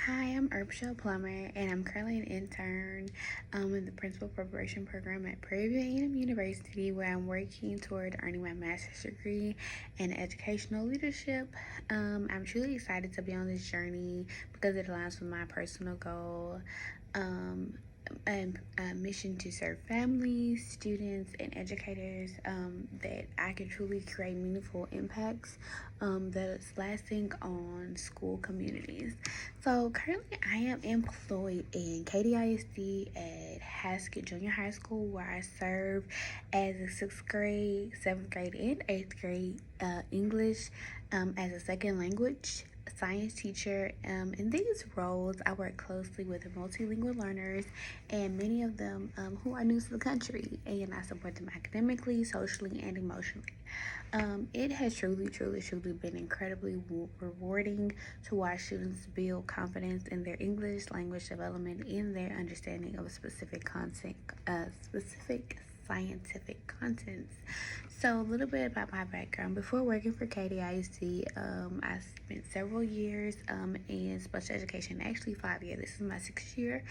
Hi, I'm Herbshell Plummer, and I'm currently an intern in the Principal Preparation Program at Prairie View A&M University, where I'm working toward earning my master's degree in educational leadership. I'm truly excited to be on this journey because it aligns with my personal goal. Um, and a mission to serve families, students, and educators, that I can truly create meaningful impacts that's lasting on school communities. So currently, I am employed in KDISD at Haskett Junior High School, where I serve as a sixth grade, seventh grade, and eighth grade English as a second language science teacher. In these roles, I work closely with multilingual learners and many of them who are new to the country, and I support them academically, socially, and emotionally. It has truly been incredibly rewarding to watch students build confidence in their English language development in their understanding of a specific scientific contents. So, a little bit about my background. Before working for KDIC, I spent several years in special education, actually 5 years. This is my sixth year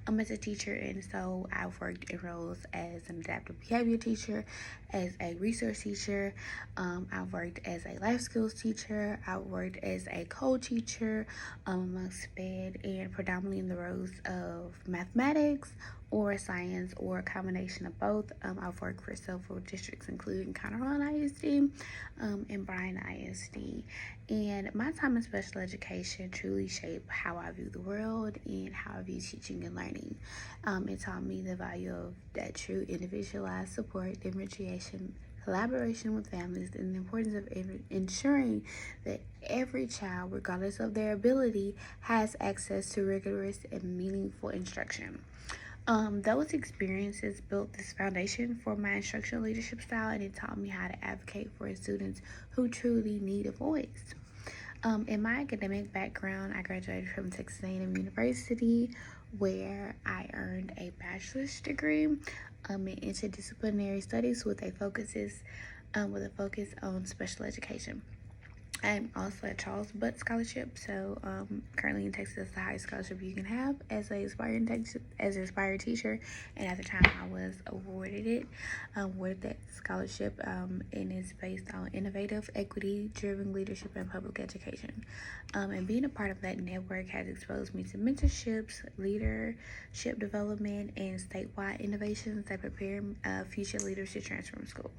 as a teacher, and so I've worked in roles as an adaptive behavior teacher, as a resource teacher. I've worked as a life skills teacher. I've worked as a co-teacher amongst SPED, and predominantly in the roles of mathematics or science or a combination of both. I've worked for several districts, including Conroe ISD and Bryan ISD. And my time in special education truly shaped how I view the world and how I view teaching and learning. It taught me the value of that true individualized support, differentiation, collaboration with families, and the importance of ensuring that every child, regardless of their ability, has access to rigorous and meaningful instruction. Those experiences built this foundation for my instructional leadership style, and it taught me how to advocate for students who truly need a voice. In my academic background, I graduated from Texas A&M University, where I earned a bachelor's degree in interdisciplinary studies with a focus on special education. I'm also a Charles Butt Scholarship, so currently in Texas, the highest scholarship you can have as an aspiring teacher. And at the time, I was awarded it, awarded that scholarship, and it's based on innovative, equity-driven leadership in public education. And being a part of that network has exposed me to mentorships, leadership development, and statewide innovations that prepare future leaders to transform schools.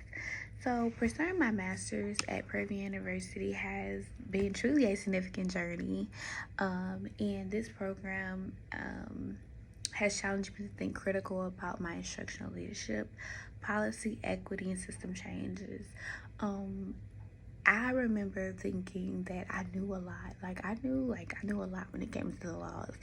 So, pursuing my master's at Prairie View University has been truly a significant journey. And this program has challenged me to think critical about my instructional leadership, policy, equity, and system changes. Um, I remember thinking that I knew a lot. I knew a lot when it came to the laws.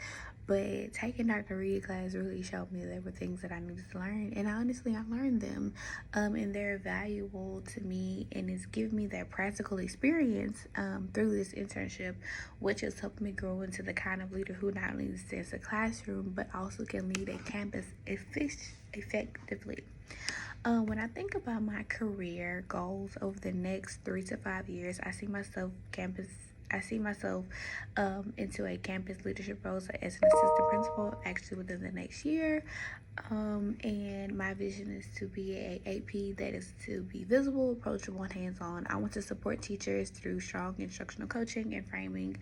But taking Dr. Reed class really showed me there were things that I needed to learn. And honestly, I learned them. And they're valuable to me, and it's given me that practical experience through this internship, which has helped me grow into the kind of leader who not only understands the classroom, but also can lead a campus effectively. When I think about my career goals over the next 3 to 5 years, I see myself into a campus leadership role as an assistant principal, actually within the next year. And my vision is to be a AP that is to be visible, approachable, and hands-on. I want to support teachers through strong instructional coaching and framing,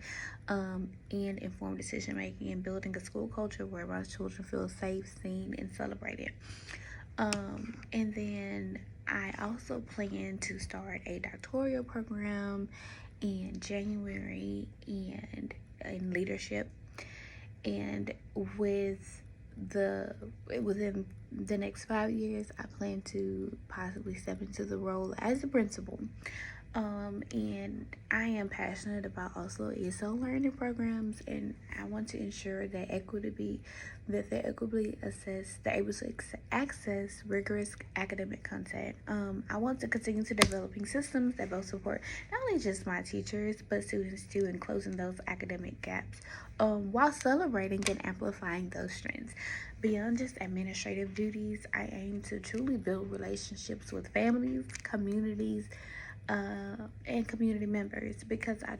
and informed decision making, and building a school culture where my children feel safe, seen, and celebrated. And then I also plan to start a doctoral program in January and in leadership. And the within the next 5 years, I plan to possibly step into the role as a principal. And I am passionate about also ESL learning programs, and I want to ensure that they're equitably assessed, they're able to access rigorous academic content. I want to continue to developing systems that both support not only just my teachers but students too, in closing those academic gaps, while celebrating and amplifying those strengths. Beyond just administrative duties, I aim to truly build relationships with families, communities, and community members, because I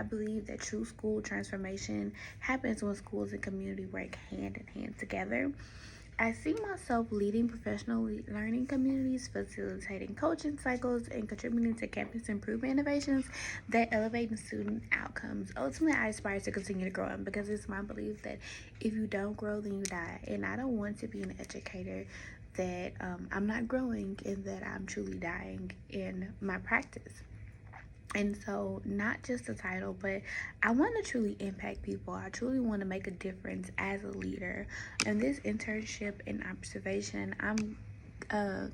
believe that true school transformation happens when schools and community work hand in hand together. I see myself leading professional learning communities, facilitating coaching cycles, and contributing to campus improvement innovations that elevate student outcomes. Ultimately, I aspire to continue to grow because it's my belief that if you don't grow, then you die. And I don't want to be an educator that I'm not growing and that I'm truly dying in my practice. And so, not just the title, but I want to truly impact people. I truly want to make a difference as a leader. And this internship and observation, I'm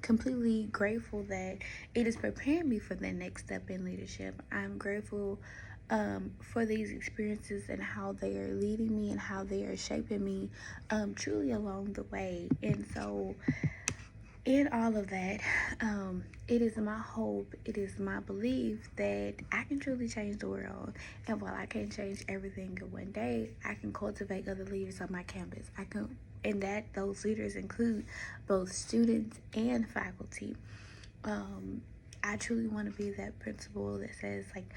completely grateful that it is preparing me for the next step in leadership. I'm grateful for these experiences and how they are leading me and how they are shaping me truly along the way. And so, in all of that, it is my hope, it is my belief that I can truly change the world. And while I can't change everything in one day, I can cultivate other leaders on my campus. And that those leaders include both students and faculty. I truly want to be that principal that says like,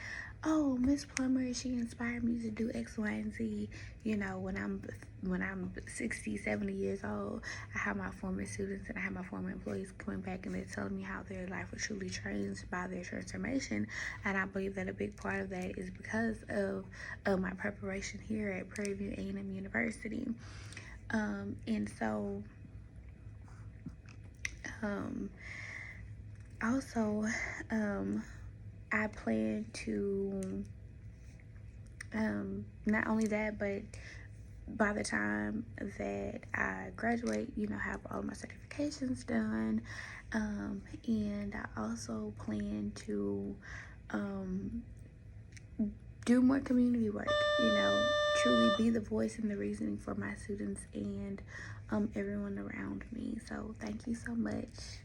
oh, Miss Plummer, she inspired me to do X, Y, and Z. You know, when I'm 60, 70 years old, I have my former students and I have my former employees coming back and they're telling me how their life was truly changed by their transformation. And I believe that a big part of that is because of my preparation here at Prairie View A&M University. And so, also, I plan to not only that, but by the time that I graduate, have all my certifications done. And I also plan to do more community work, truly be the voice and the reasoning for my students and everyone around me. So thank you so much.